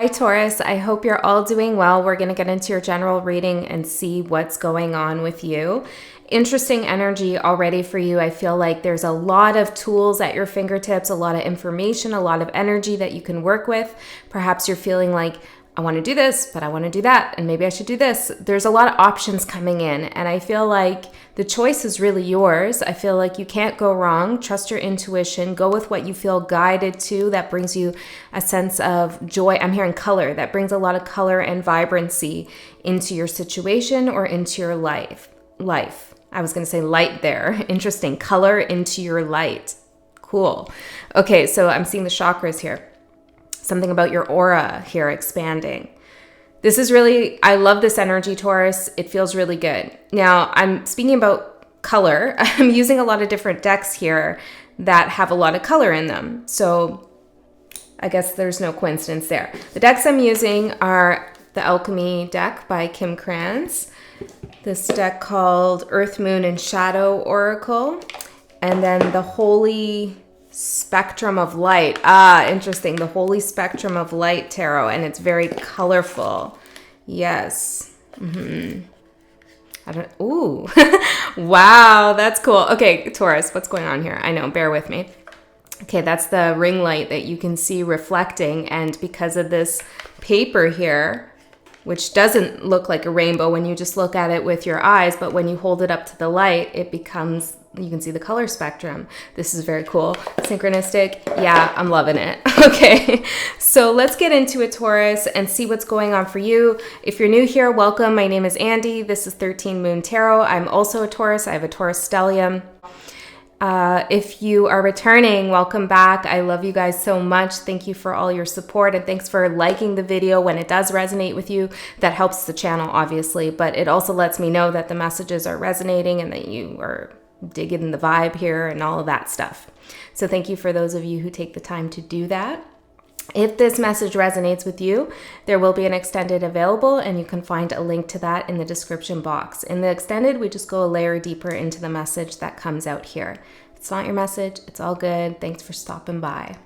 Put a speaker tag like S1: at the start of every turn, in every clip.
S1: Hi Taurus, I hope you're all doing well. We're going to get into your general reading and see what's going on with you. Interesting energy already for you. I feel like there's a lot of tools at your fingertips, a lot of information, a lot of energy that you can work with. Perhaps you're feeling like, I want to do this, but I want to do that, and maybe I should do this. There's a lot of options coming in, and I feel like the choice is really yours. I feel like you can't go wrong. Trust your intuition. Go with what you feel guided to. That brings you a sense of joy. I'm hearing color. That brings a lot of color and vibrancy into your situation or into your life. I was going to say light there. Interesting. Color into your light. Cool. Okay, so I'm seeing the chakras here. Something about your aura here expanding. This is really, I love this energy, Taurus. It feels really good. Now, I'm speaking about color. I'm using a lot of different decks here that have a lot of color in them. So I guess there's no coincidence there. The decks I'm using are the Alchemy deck by Kim Kranz, this deck called Earth, Moon, and Shadow Oracle, and then the Holy Spectrum of Light. Interesting. The Holy Spectrum of Light Tarot, and it's very colorful. Yes. Ooh. Wow, that's cool. Okay, Taurus, what's going on here? I know, bear with me. Okay, that's the ring light that you can see reflecting, and because of this paper here, which doesn't look like a rainbow when you just look at it with your eyes, but when you hold it up to the light, it becomes, you can see the color spectrum. This is very cool. Synchronistic. Yeah, I'm loving it. Okay, so let's get into it, Taurus, and see what's going on for you. If you're new here, welcome. My name is Andy. This is 13 Moon Tarot. I'm also a Taurus. I have a Taurus stellium. If you are returning, welcome back. I love you guys so much. Thank you for all your support, and thanks for liking the video when it does resonate with you. That helps the channel, obviously, but it also lets me know that the messages are resonating and that you are digging the vibe here and all of that stuff. So thank you for those of you who take the time to do that. If this message resonates with you, there will be an extended available, and you can find a link to that in the description box. In the extended, we just go a layer deeper into the message that comes out here. If it's not your message, it's all good. Thanks for stopping by.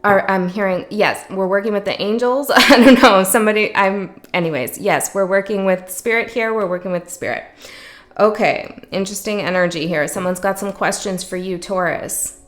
S1: I'm hearing, yes, we're working with the angels. I don't know, anyways, yes, we're working with spirit here. We're working with spirit. Okay, interesting energy here. Someone's got some questions for you, Taurus.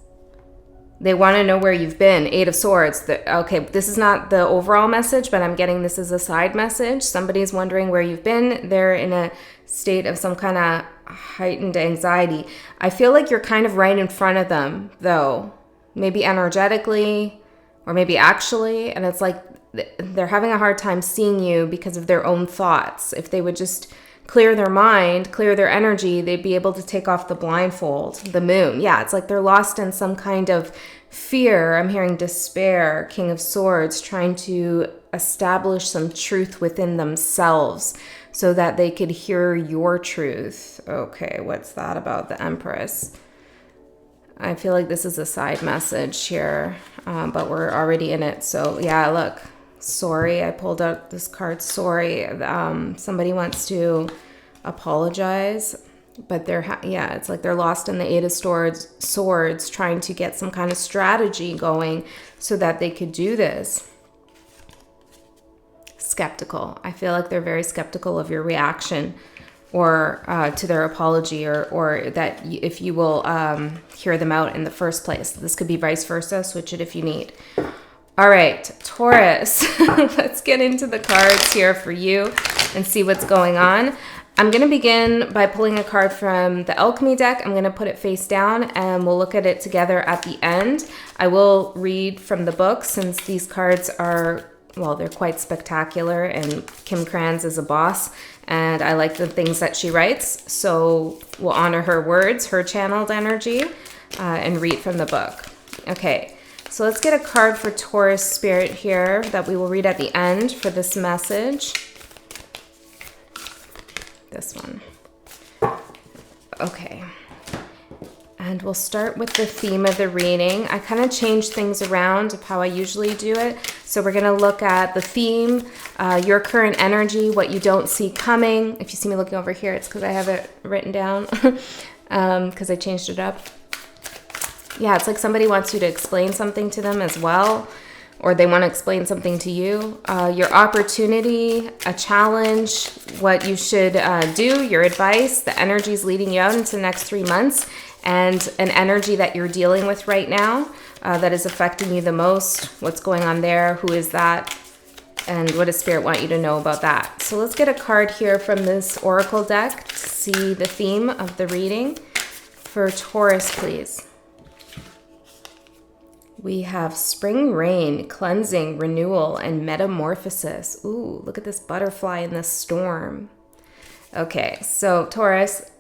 S1: They want to know where you've been. 8 of Swords. Okay, this is not the overall message, but I'm getting this as a side message. Somebody's wondering where you've been. They're in a state of some kind of heightened anxiety. I feel like you're kind of right in front of them, though. Maybe energetically, or maybe actually. And it's like they're having a hard time seeing you because of their own thoughts. If they would just clear their mind, clear their energy, they'd be able to take off the blindfold. The moon. Yeah, it's like they're lost in some kind of fear. I'm hearing despair, King of Swords, trying to establish some truth within themselves so that they could hear your truth. Okay, what's that about the Empress? I feel like this is a side message here, but we're already in it. So yeah, look. Sorry, I pulled out this card. Sorry, somebody wants to apologize, but it's like they're lost in the 8 of Swords, trying to get some kind of strategy going so that they could do this. Skeptical. I feel like they're very skeptical of your reaction or to their apology, or that if you will hear them out in the first place. This could be vice versa. Switch it if you need. All right, Taurus, let's get into the cards here for you and see what's going on. I'm going to begin by pulling a card from the Alchemy deck. I'm going to put it face down, and we'll look at it together at the end. I will read from the book since these cards are, well, they're quite spectacular, and Kim Kranz is a boss, and I like the things that she writes. So we'll honor her words, her channeled energy, and read from the book. Okay. So let's get a card for Taurus spirit here that we will read at the end for this message. This one. Okay. And we'll start with the theme of the reading. I kind of changed things around of how I usually do it. So we're going to look at the theme, your current energy, what you don't see coming. If you see me looking over here, it's because I have it written down because I changed it up. Yeah, it's like somebody wants you to explain something to them as well, or they want to explain something to you. Your opportunity, a challenge, what you should do, your advice, the energy is leading you out into the next 3 months, and an energy that you're dealing with right now that is affecting you the most. What's going on there? Who is that? And what does Spirit want you to know about that? So let's get a card here from this Oracle deck to see the theme of the reading. For Taurus, please. We have spring rain, cleansing, renewal, and metamorphosis. Ooh, look at this butterfly in this storm. Okay, so Taurus,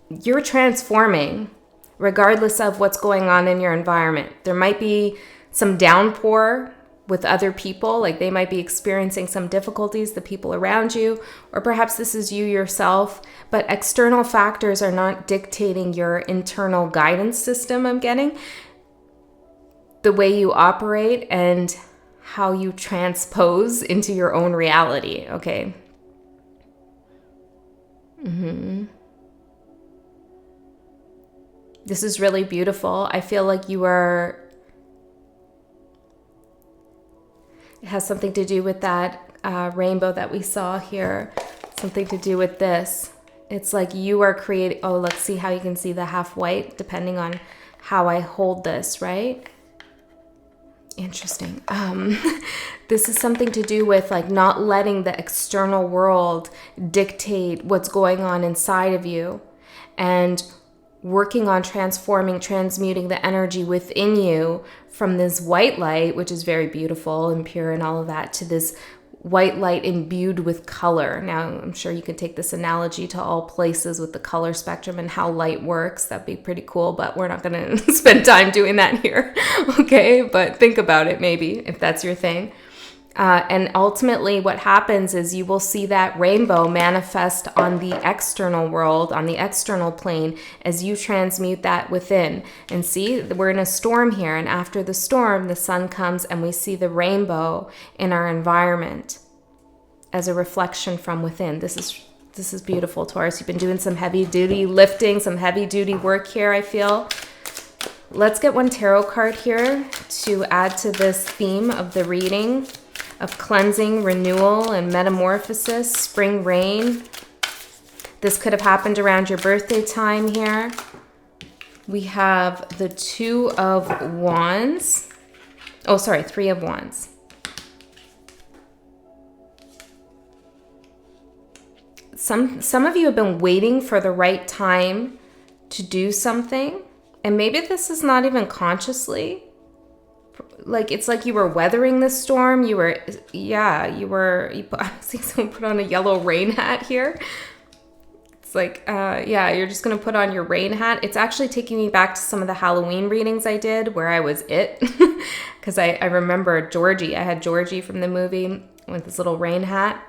S1: you're transforming regardless of what's going on in your environment. There might be some downpour with other people, like they might be experiencing some difficulties, the people around you, or perhaps this is you yourself, but external factors are not dictating your internal guidance system, I'm getting. The way you operate and how you transpose into your own reality, okay? This is really beautiful. I feel like you are... It has something to do with that rainbow that we saw here. Something to do with this. It's like you are creating... Oh, let's see how you can see the half white depending on how I hold this, right? Interesting. This is something to do with like not letting the external world dictate what's going on inside of you, and working on transforming, transmuting the energy within you from this white light, which is very beautiful and pure and all of that, to this white light imbued with color. Now, I'm sure you could take this analogy to all places with the color spectrum and how light works. That'd be pretty cool, but we're not going to spend time doing that here. Okay, but think about it maybe if that's your thing. And ultimately what happens is you will see that rainbow manifest on the external world, on the external plane, as you transmute that within. And see, we're in a storm here, and after the storm, the sun comes and we see the rainbow in our environment as a reflection from within. This is beautiful, Taurus. You've been doing some heavy duty lifting, some heavy duty work here, I feel. Let's get one tarot card here to add to this theme of the reading of cleansing, renewal, and metamorphosis, spring rain. This could have happened around your birthday time here. We have the Two of Wands. Oh, sorry, Three of Wands. Some of you have been waiting for the right time to do something, and maybe this is not even consciously. Like, it's like you were weathering the storm. I see someone put on a yellow rain hat here. It's like, you're just going to put on your rain hat. It's actually taking me back to some of the Halloween readings I did where I was it. Because I remember Georgie. I had Georgie from the movie with this little rain hat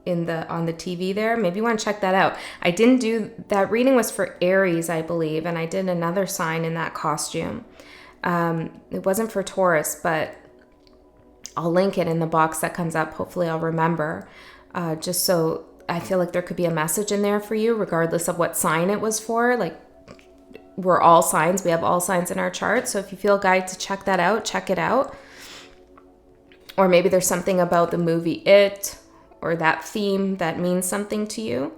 S1: on the TV there. Maybe you want to check that out. I didn't do, that reading was for Aries, I believe. And I did another sign in that costume. It wasn't for Taurus, but I'll link it in the box that comes up. Hopefully I'll remember, just so I feel like there could be a message in there for you, regardless of what sign it was for. Like, we're all signs. We have all signs in our chart. So if you feel guided to check that out, check it out. Or maybe there's something about the movie It or that theme that means something to you.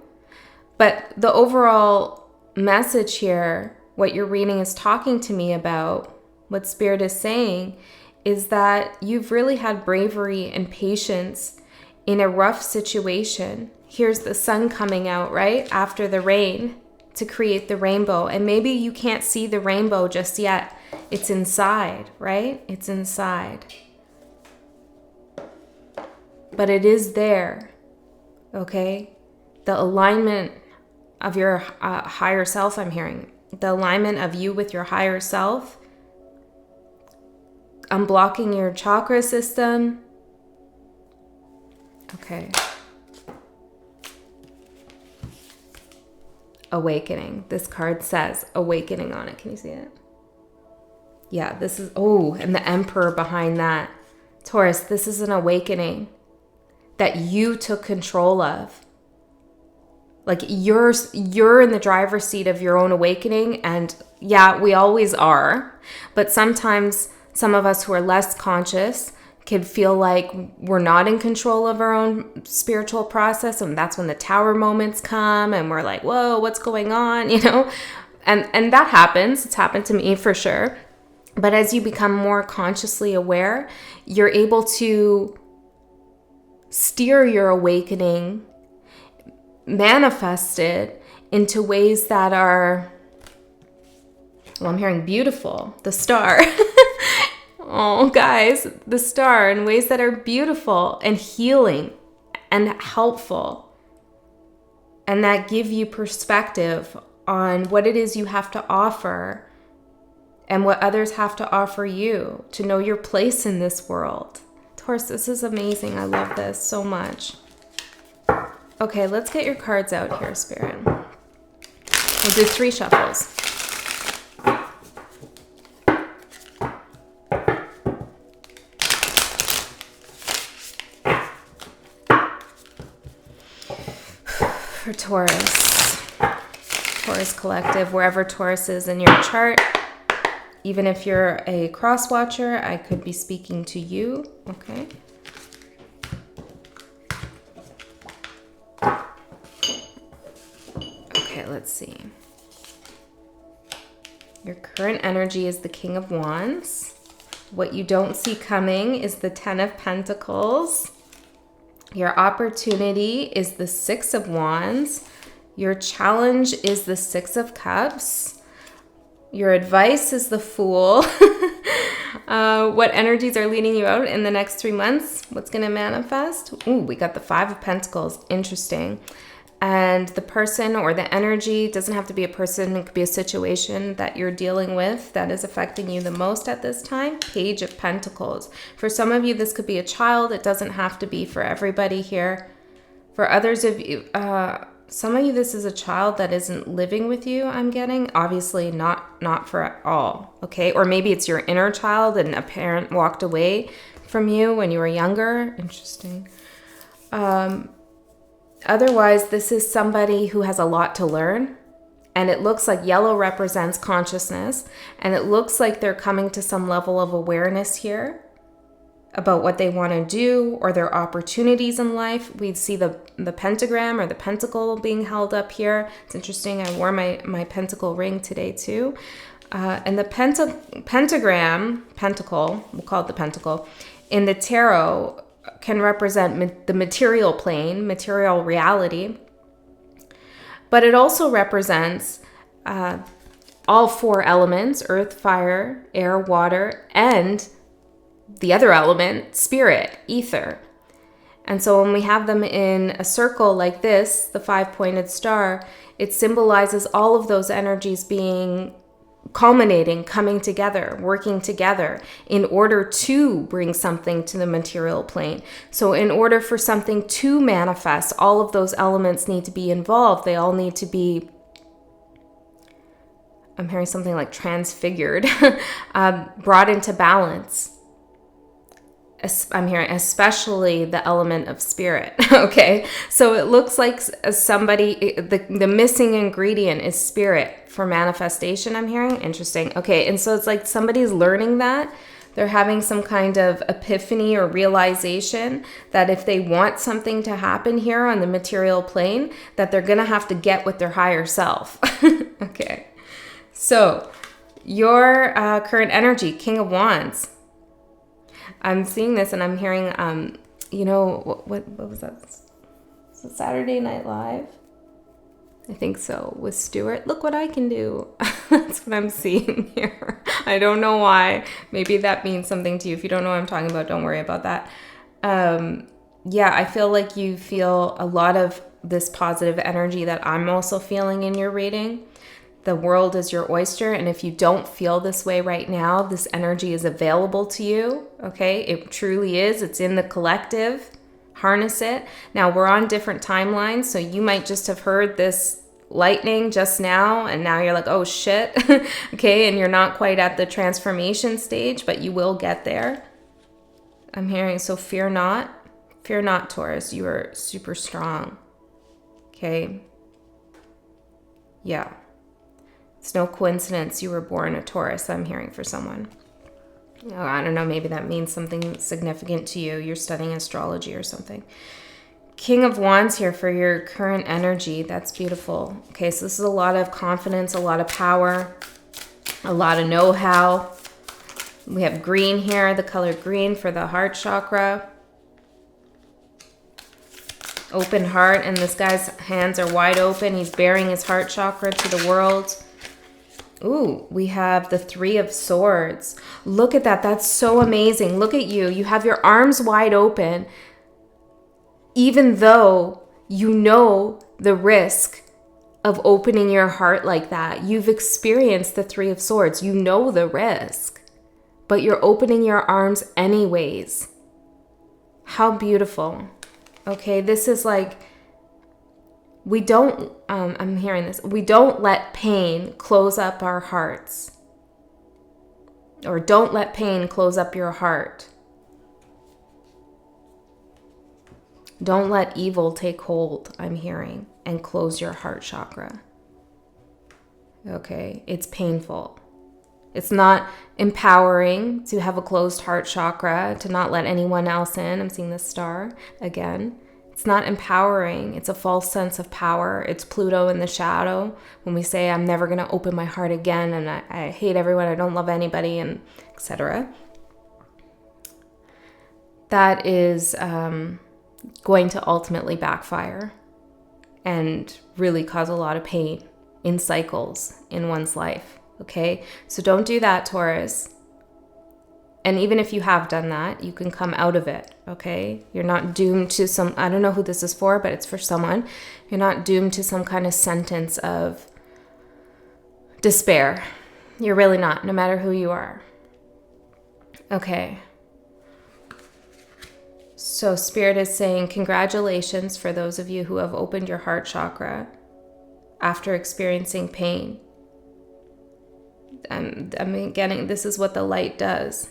S1: But the overall message here, what your reading is talking to me about, what Spirit is saying, is that you've really had bravery and patience in a rough situation. Here's the sun coming out, right? After the rain to create the rainbow. And maybe you can't see the rainbow just yet. It's inside, right? It's inside. But it is there, okay? The alignment of your higher self, I'm hearing. The alignment of you with your higher self. Unblocking your chakra system. Okay. Awakening. This card says awakening on it. Can you see it? Yeah, this is, and the Emperor behind that. Taurus, this is an awakening that you took control of. Like, you're in the driver's seat of your own awakening. And yeah, we always are. But sometimes some of us who are less conscious Could feel like we're not in control of our own spiritual process, and that's when the tower moments come and we're like, whoa, what's going on, you know? And that happens. It's happened to me for sure. But as you become more consciously aware, you're able to steer your awakening, manifest it into ways that are, well, I'm hearing beautiful, the star. Oh, guys, the star, in ways that are beautiful and healing and helpful, and that give you perspective on what it is you have to offer and what others have to offer you to know your place in this world. Taurus, this is amazing. I love this so much. Okay, let's get your cards out here, Spirit. We'll do 3 shuffles. For Taurus Collective, wherever Taurus is in your chart, even if you're a cross watcher, I could be speaking to you, okay? Okay, let's see. Your current energy is the King of Wands. What you don't see coming is the 10 of Pentacles. Your opportunity is the 6 of Wands. Your challenge is the 6 of Cups. Your advice is the Fool. What energies are leading you out in the next 3 months? What's going to manifest? Ooh, we got the 5 of Pentacles. Interesting. And the person or the energy doesn't have to be a person. It could be a situation that you're dealing with that is affecting you the most at this time. Page of Pentacles. For some of you, this could be a child. It doesn't have to be for everybody here. For others of you, some of you, this is a child that isn't living with you, I'm getting. Obviously not for all, okay? Or maybe it's your inner child and a parent walked away from you when you were younger. Interesting. Otherwise, this is somebody who has a lot to learn, and it looks like yellow represents consciousness, and it looks like they're coming to some level of awareness here about what they want to do or their opportunities in life. We see the pentagram or the pentacle being held up here. It's interesting. I wore my pentacle ring today too. And the pentacle, we'll call it the pentacle, in the tarot can represent the material plane, material reality, but it also represents all 4 elements: earth, fire, air, water, and the other element, spirit, ether. And so when we have them in a circle like this, the 5-pointed star, it symbolizes all of those energies being culminating, coming together, working together in order to bring something to the material plane. So in order for something to manifest, all of those elements need to be involved. They all need to be, I'm hearing something like transfigured, brought into balance. I'm hearing especially the element of spirit. Okay, so it looks like somebody, the missing ingredient is spirit for manifestation. I'm hearing. Interesting. Okay, and so it's like somebody's learning that. They're having some kind of epiphany or realization that if they want something to happen here on the material plane, that they're gonna have to get with their higher self. Okay, so your current energy, King of Wands. I'm seeing this and I'm hearing, what was that? Was it Saturday Night Live? I think so, with Stewart. Look what I can do. That's what I'm seeing here. I don't know why. Maybe that means something to you. If you don't know what I'm talking about, don't worry about that. Yeah, I feel like you feel a lot of this positive energy that I'm also feeling in your reading. The world is your oyster, and if you don't feel this way right now, this energy is available to you, okay? It truly is. It's in the collective. Harness it. Now, we're on different timelines, so you might just have heard this lightning just now, and now you're like, oh, shit, okay? And you're not quite at the transformation stage, but you will get there. I'm hearing, so fear not. Fear not, Taurus. You are super strong, okay? Yeah. It's no coincidence you were born a Taurus, I'm hearing for someone. Oh, I don't know, maybe that means something significant to you. You're studying astrology or something. King of Wands here for your current energy. That's beautiful. Okay, so this is a lot of confidence, a lot of power, a lot of know-how. We have green here, the color green for the heart chakra. Open heart, and this guy's hands are wide open. He's bearing his heart chakra to the world. Ooh, we have the Three of Swords. Look at that. That's so amazing. Look at you. You have your arms wide open, even though you know the risk of opening your heart like that. You've experienced the Three of Swords. You know the risk, but you're opening your arms anyways. How beautiful. Okay, this is like, we don't, I'm hearing this, we don't let pain close up our hearts. Or don't let pain close up your heart. Don't let evil take hold, I'm hearing, and close your heart chakra. Okay, it's painful. It's not empowering to have a closed heart chakra, to not let anyone else in. I'm seeing the star again. It's not empowering. It's a false sense of power. It's Pluto in the shadow. When we say, I'm never going to open my heart again, and I hate everyone, I don't love anybody, and etc. That is going to ultimately backfire and really cause a lot of pain in cycles in one's life. Okay, so don't do that, Taurus. And even if you have done that, you can come out of it, okay? You're not doomed to some, I don't know who this is for, but it's for someone. You're not doomed to some kind of sentence of despair. You're really not, no matter who you are. Okay. So Spirit is saying congratulations for those of you who have opened your heart chakra after experiencing pain. I'm getting, this is what the light does.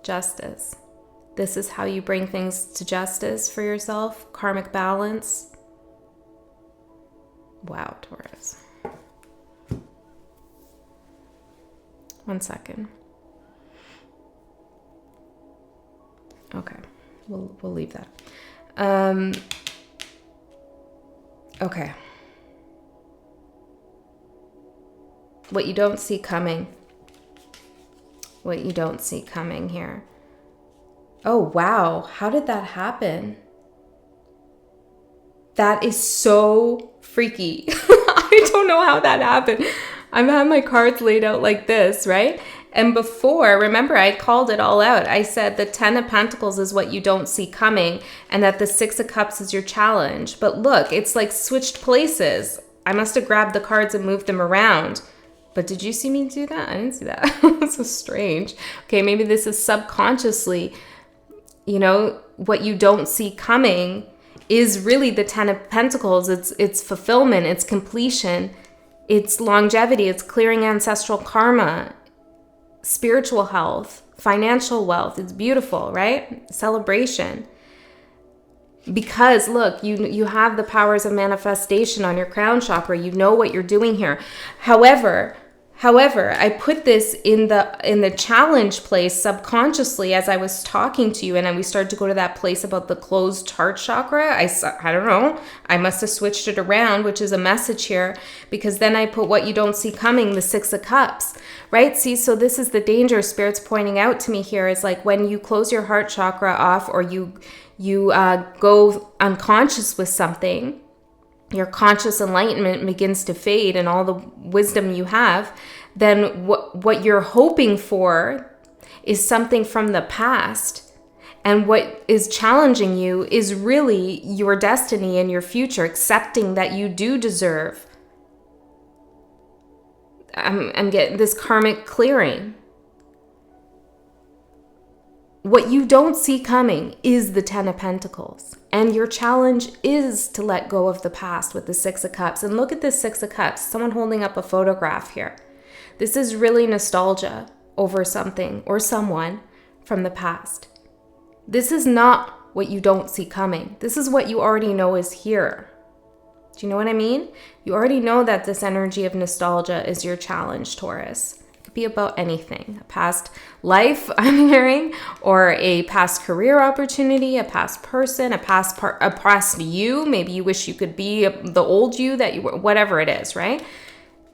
S1: Justice. This is how you bring things to justice for yourself. Karmic balance. Wow, Taurus. 1 second. Okay, we'll leave that. Okay. What you don't see coming. What you don't see coming here. Oh, wow. How did that happen? That is so freaky. I don't know how that happened. I'm having my cards laid out like this, right? And before, remember, I called it all out. I said the 10 of Pentacles is what you don't see coming, and that the 6 of Cups is your challenge. But look, it's like switched places. I must have grabbed the cards and moved them around. But did you see me do that? I didn't see that. That's so strange. Okay, maybe this is subconsciously, you know, what you don't see coming is really the 10 of Pentacles. It's fulfillment, it's completion, it's longevity, it's clearing ancestral karma, spiritual health, financial wealth. It's beautiful, right? Celebration. Because look, you have the powers of manifestation on your crown chakra. You know what you're doing here. However, I put this in the challenge place subconsciously as I was talking to you, and then we started to go to that place about the closed heart chakra. I don't know. I must have switched it around, which is a message here, because then I put what you don't see coming, the 6 of Cups, right? See, so this is the danger Spirit's pointing out to me here, is like when you close your heart chakra off, or you go unconscious with something, your conscious enlightenment begins to fade and all the wisdom you have, then what you're hoping for is something from the past. And what is challenging you is really your destiny and your future, accepting that you do deserve. I'm getting this karmic clearing. What you don't see coming is the 10 of Pentacles. And your challenge is to let go of the past with the 6 of Cups. And look at this 6 of Cups. Someone holding up a photograph here. This is really nostalgia over something or someone from the past. This is not what you don't see coming. This is what you already know is here. Do you know what I mean? You already know that this energy of nostalgia is your challenge, Taurus. Could be about anything, a past life, I'm hearing, or a past career opportunity, a past person, a past you. Maybe you wish you could be the old you that you were, whatever it is, right?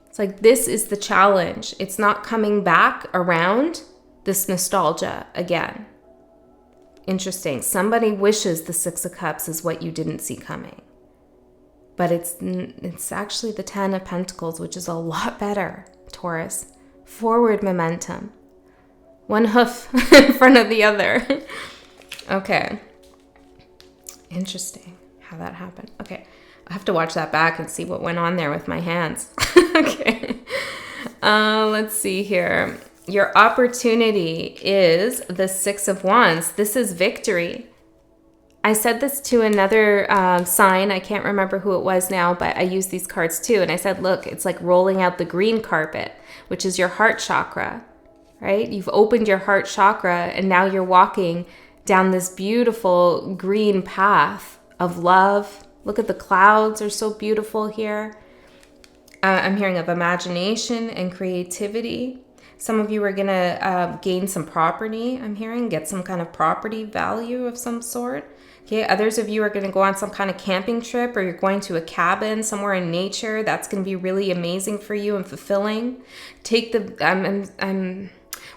S1: It's like, this is the challenge. It's not coming back around, this nostalgia again. Interesting. Somebody wishes the Six of Cups is what you didn't see coming. But it's actually the Ten of Pentacles, which is a lot better, Taurus. Forward momentum. One hoof in front of the other. Okay. Interesting how that happened. Okay. I have to watch that back and see what went on there with my hands. Okay. Let's see here. Your opportunity is the Six of Wands. This is victory. I said this to another sign. I can't remember who it was now, but I used these cards too. And I said, look, it's like rolling out the green carpet, which is your heart chakra, right? You've opened your heart chakra and now you're walking down this beautiful green path of love. Look at the clouds, are so beautiful here. I'm hearing of imagination and creativity. Some of you are going to gain some property, I'm hearing, get some kind of property value of some sort. Okay, others of you are going to go on some kind of camping trip, or you're going to a cabin somewhere in nature. That's going to be really amazing for you and fulfilling. Take the,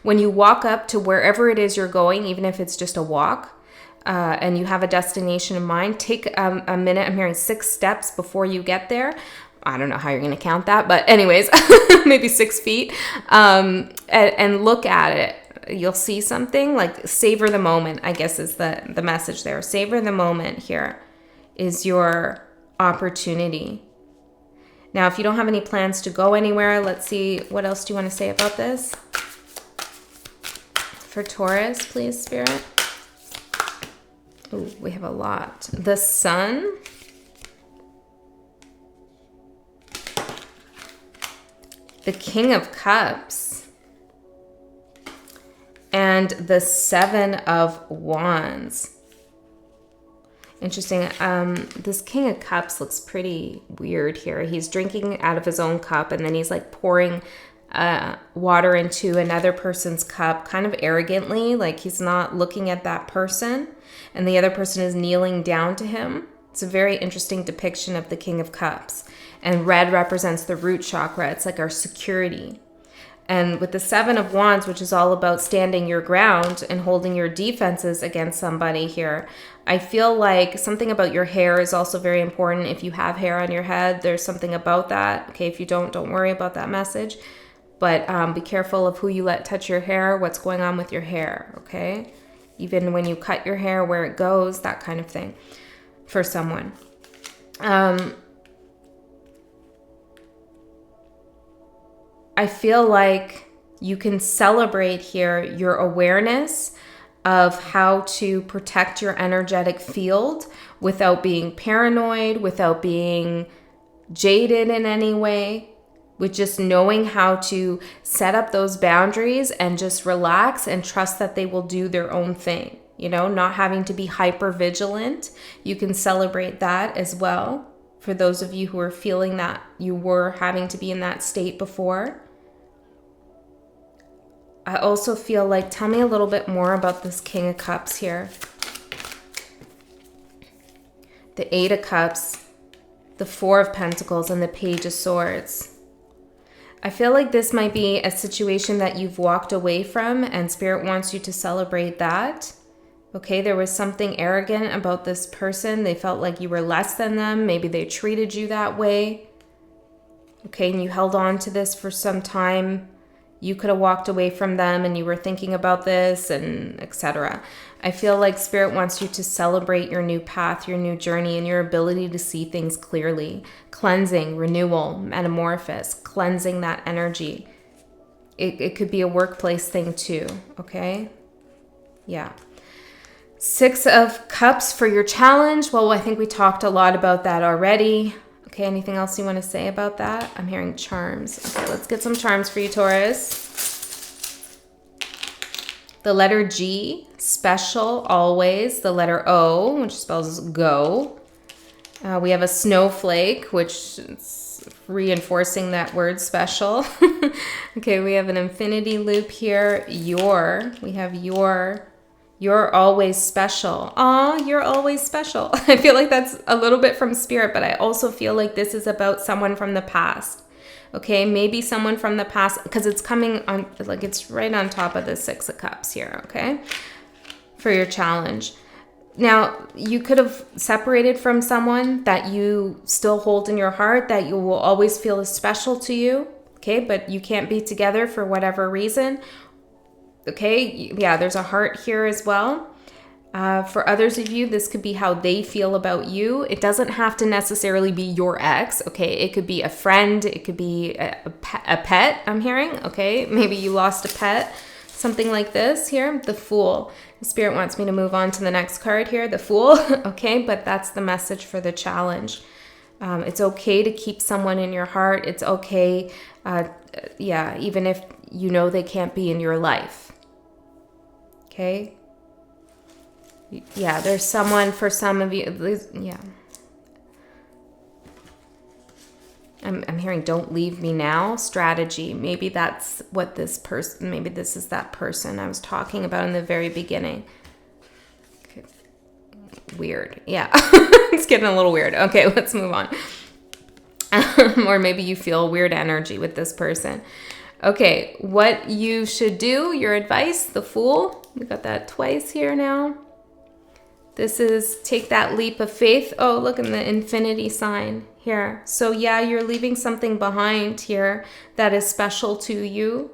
S1: when you walk up to wherever it is you're going, even if it's just a walk, and you have a destination in mind, take a minute. I'm hearing 6 steps before you get there. I don't know how you're going to count that, but anyways, maybe 6 feet, and look at it. You'll see something, like savor the moment, I guess is the message there. Savor the moment here is your opportunity. Now, if you don't have any plans to go anywhere, let's see, what else do you want to say about this? For Taurus, please, Spirit. Oh, we have a lot. The Sun. The King of Cups. And the Seven of Wands. Interesting. This King of Cups looks pretty weird here. He's drinking out of his own cup, and then he's like pouring water into another person's cup, kind of arrogantly, like he's not looking at that person, and the other person is kneeling down to him. It's a very interesting depiction of the King of Cups. And red represents the root chakra. It's like our security. And with the Seven of Wands, which is all about standing your ground and holding your defenses against somebody here, I feel like something about your hair is also very important. If you have hair on your head, there's something about that. Okay, if you don't worry about that message. But be careful of who you let touch your hair, what's going on with your hair, okay? Even when you cut your hair, where it goes, that kind of thing for someone. I feel like you can celebrate here your awareness of how to protect your energetic field without being paranoid, without being jaded in any way, with just knowing how to set up those boundaries and just relax and trust that they will do their own thing. You know, not having to be hyper vigilant. You can celebrate that as well. For those of you who are feeling that you were having to be in that state before. I also feel like, tell me a little bit more about this King of Cups here. The Eight of Cups, the Four of Pentacles, and the Page of Swords. I feel like this might be a situation that you've walked away from, and Spirit wants you to celebrate that. Okay, there was something arrogant about this person. They felt like you were less than them. Maybe they treated you that way. Okay, and you held on to this for some time. You could have walked away from them and you were thinking about this, and etc. I feel like Spirit wants you to celebrate your new path, your new journey, and your ability to see things clearly. Cleansing, renewal, metamorphosis, cleansing that energy. It could be a workplace thing too, okay? Yeah. Six of Cups for your challenge. Well, I think we talked a lot about that already. Okay, anything else you want to say about that? I'm hearing charms. Okay, let's get some charms for you, Taurus. The letter G, special, always. The letter O, which spells go. We have a snowflake, which is reinforcing that word special. Okay, we have an infinity loop here. We have you're always special. Aw, you're always special. I feel like that's a little bit from spirit, but I also feel like this is about someone from the past. Okay, maybe someone from the past, because it's coming on, like it's right on top of the Six of Cups here, okay, for your challenge. Now, you could have separated from someone that you still hold in your heart, that you will always feel is special to you, okay, but you can't be together for whatever reason, okay? Yeah, there's a heart here as well. For others of you, this could be how they feel about you. It doesn't have to necessarily be your ex, okay? It could be a friend, it could be a pet, I'm hearing, okay? Maybe you lost a pet, something like this here, the Fool. The Spirit wants me to move on to the next card here, the Fool, okay? But that's the message for the challenge. It's okay to keep someone in your heart. It's okay, even if you know they can't be in your life, okay? Yeah, there's someone for some of you, yeah. I'm hearing don't leave me now strategy. Maybe that's what this person, maybe this is that person I was talking about in the very beginning. Okay. Weird. Yeah, it's getting a little weird. Okay, let's move on. Or maybe you feel weird energy with this person. Okay, what you should do, your advice, the Fool. We got that twice here now. This is take that leap of faith. Oh, look in the infinity sign here. So yeah, you're leaving something behind here that is special to you.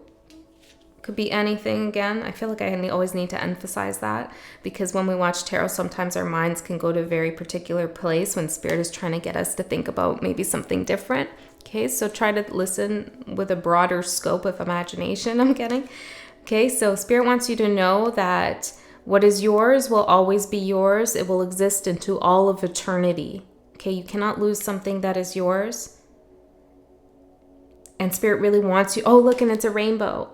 S1: Could be anything again. I feel like I always need to emphasize that, because when we watch tarot, sometimes our minds can go to a very particular place when Spirit is trying to get us to think about maybe something different. Okay, so try to listen with a broader scope of imagination, I'm getting. Okay, so Spirit wants you to know that what is yours will always be yours. It will exist into all of eternity. Okay, you cannot lose something that is yours. And Spirit really wants you, oh, look, and it's a rainbow.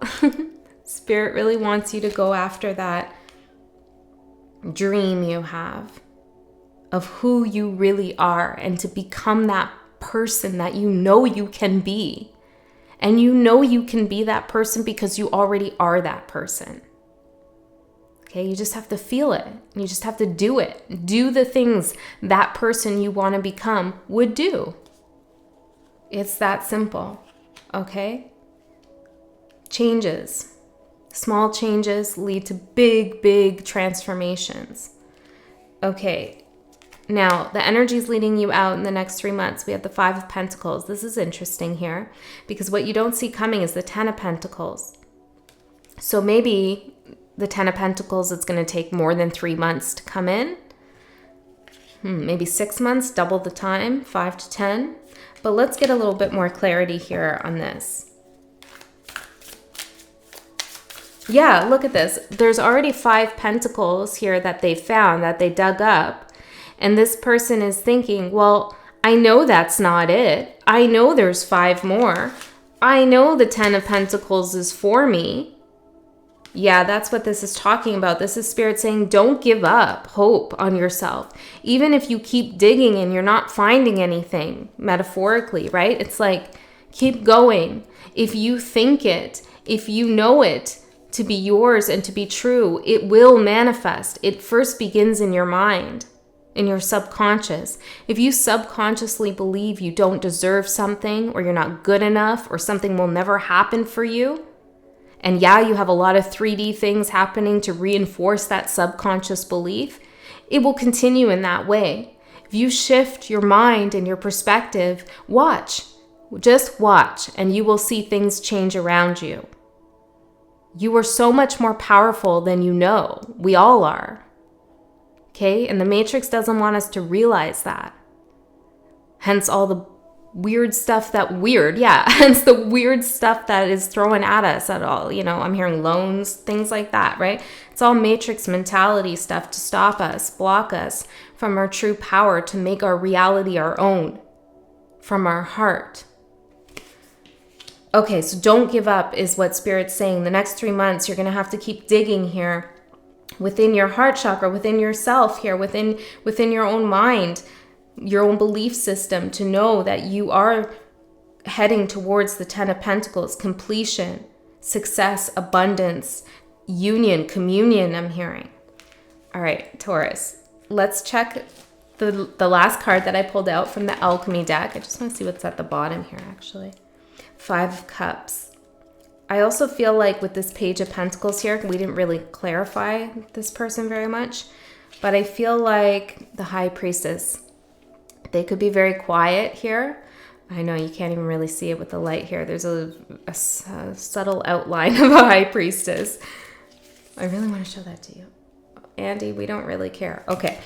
S1: Spirit really wants you to go after that dream you have of who you really are, and to become that person that you know you can be. And you know you can be that person because you already are that person. Okay, you just have to feel it. You just have to do it. Do the things that person you want to become would do. It's that simple, okay? Changes. Small changes lead to big, big transformations. Okay, now the energy is leading you out in the next 3 months. We have the Five of Pentacles. This is interesting here, because what you don't see coming is the Ten of Pentacles. So maybe the Ten of Pentacles, it's going to take more than 3 months to come in. Maybe 6 months, double the time, 5 to 10. But let's get a little bit more clarity here on this. Yeah, look at this. There's already 5 pentacles here that they found, that they dug up. And this person is thinking, well, I know that's not it. I know there's 5 more. I know the Ten of Pentacles is for me. Yeah, that's what this is talking about. This is Spirit saying, don't give up hope on yourself. Even if you keep digging and you're not finding anything, metaphorically, right? It's like, keep going. If you think it, if you know it to be yours and to be true, it will manifest. It first begins in your mind, in your subconscious. If you subconsciously believe you don't deserve something, or you're not good enough, or something will never happen for you, and yeah, you have a lot of 3D things happening to reinforce that subconscious belief, it will continue in that way. If you shift your mind and your perspective, watch, just watch, and you will see things change around you. You are so much more powerful than you know. We all are. Okay? And the Matrix doesn't want us to realize that. Hence all the weird stuff hence the weird stuff that is thrown at us at all. You know, I'm hearing loans, things like that, right? It's all Matrix mentality stuff to stop us, block us from our true power, to make our reality our own, from our heart. Okay, so don't give up is what Spirit's saying. The next 3 months, you're going to have to keep digging here within your heart chakra, within yourself here, within your own mind. your own belief system to know that you are heading towards the 10 of Pentacles, completion, success, abundance, union, communion, I'm hearing. All right, Taurus, let's check the last card that I pulled out from the Alchemy deck. I just want to see what's at the bottom here, actually. 5 of Cups. I also feel like with this Page of Pentacles here, we didn't really clarify this person very much, but I feel like the High Priestess, they could be very quiet here. I know you can't even really see it with the light here. There's a subtle outline of a High Priestess. I really want to show that to you. Andy, we don't really care. Okay.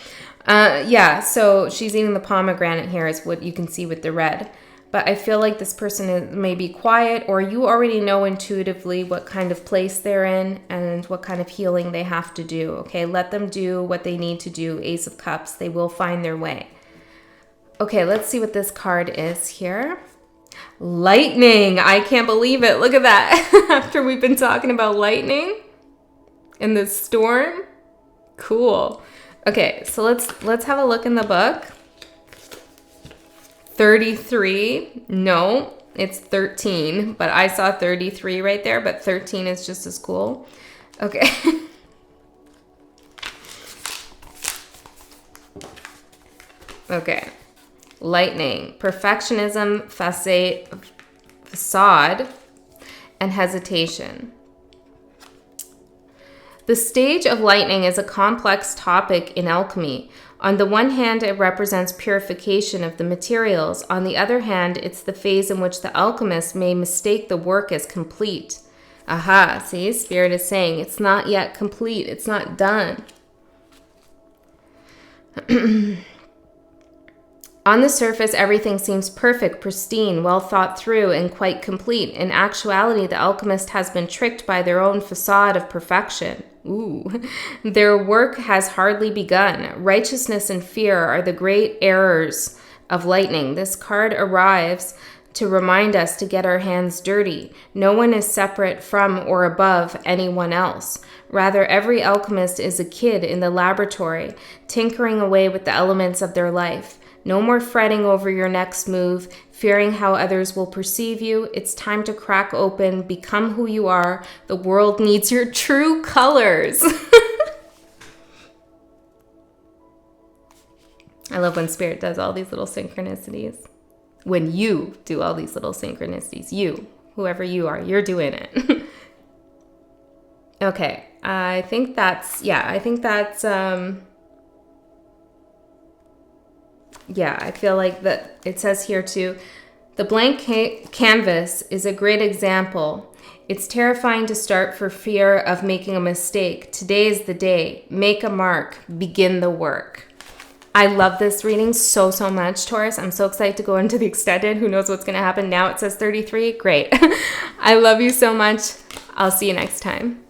S1: Yeah, so she's eating the pomegranate here is what you can see with the red. But I feel like this person may be quiet, or you already know intuitively what kind of place they're in and what kind of healing they have to do. Okay, let them do what they need to do. Ace of Cups, they will find their way. Okay, let's see what this card is here. Lightning. I can't believe it. Look at that. After we've been talking about lightning and the storm. Cool. Okay, so let's have a look in the book. 33. No, it's 13, but I saw 33 right there, but 13 is just as cool. Okay. Okay. Lightning, perfectionism, facade, and hesitation. The stage of lightning is a complex topic in alchemy. On the one hand, it represents purification of the materials. On the other hand, it's the phase in which the alchemist may mistake the work as complete. Aha, see, Spirit is saying it's not yet complete. It's not done. On the surface, everything seems perfect, pristine, well thought through, and quite complete. In actuality, the alchemist has been tricked by their own facade of perfection. Ooh. Their work has hardly begun. Righteousness and fear are the great errors of lightning. This card arrives to remind us to get our hands dirty. No one is separate from or above anyone else. Rather, every alchemist is a kid in the laboratory, tinkering away with the elements of their life. No more fretting over your next move, fearing how others will perceive you. It's time to crack open, become who you are. The world needs your true colors. I love when Spirit does all these little synchronicities. When you do all these little synchronicities, you, whoever you are, you're doing it. Okay, I think that's, yeah, I feel like that it says here too, the blank canvas is a great example. It's terrifying to start for fear of making a mistake. Today is the day. Make a mark. Begin the work. I love this reading so much, Taurus. I'm so excited to go into the extended. Who knows what's going to happen now? It says 33. Great. I love you so much. I'll see you next time.